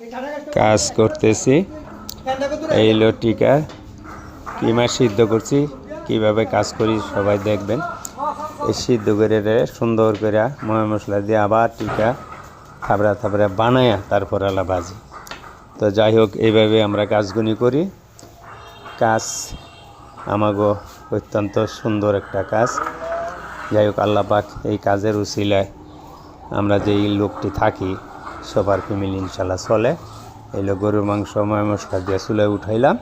কাজ করতেছি। এই হলো টিকা, কিমা সিদ্ধ করছি, কিভাবে কাজ করি সবাই দেখবেন। এই সিদ্ধ করে সুন্দর করে ময় মশলা দিয়ে আবার টিকা থাবড়া থাবড়া বানায়া তারপর আলা ভাজি। তো যাই হোক, এইভাবে আমরা কাজগুলি করি। কাজ আমাগো অত্যন্ত সুন্দর একটা কাজ। যাই হোক, আল্লাহ পাক এই কাজের উসিলায় আমরা যেই লোকটি থাকি সবার ফ্যামিলি ইনশাল্লাহ চলে। এই লোক গরুর মাংস ময় মশলা দিয়ে চুলায় উঠাইলাম,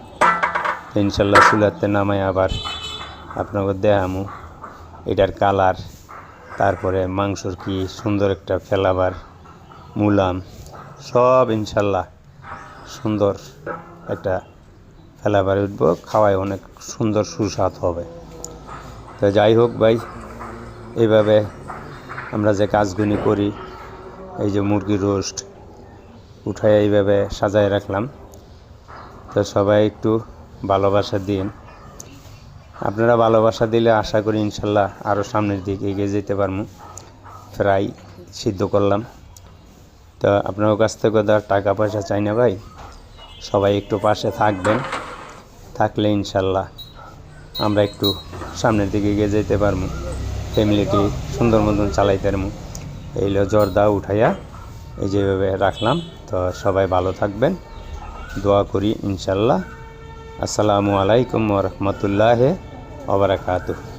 ইনশাল্লাহ চুলাতে নামাই আবার আপনাকে দেখামু এটার কালার, তারপরে মাংসর কি সুন্দর একটা ফেলাবার মুলাম সব ইনশাল্লাহ সুন্দর একটা ফেলাবার উঠবো, খাওয়ায় অনেক সুন্দর সুস্বাদ হবে। তো যাই হোক ভাই, এইভাবে আমরা যে কাজগুলি করি, এই যে মুরগির রোস্ট উঠায় এইভাবে সাজায় রাখলাম। তো সবাই একটু ভালোবাসা দিন। আপনারা ভালোবাসা দিলে আশা করি ইনশাল্লাহ আরও সামনের দিকে এগিয়ে যেতে পারবো। ফ্রাই সিদ্ধ করলাম। তো আপনার কাছ থেকে টাকা পয়সা চাই না ভাই, সবাই একটু পাশে থাকবেন, থাকলে ইনশাল্লাহ আমরা একটু সামনের দিকে এগিয়ে যেতে পারবো, ফ্যামিলিটি সুন্দর মতন চালাইতে পারবো। এই হলো জর্দা উঠাইয়া এই যেভাবে রাখলাম। তো সবাই ভালো থাকবেন, দোয়া করি ইনশাল্লাহ। আসসালামু আলাইকুম ওয়া রাহমাতুল্লাহি ওয়া বারাকাতুহু।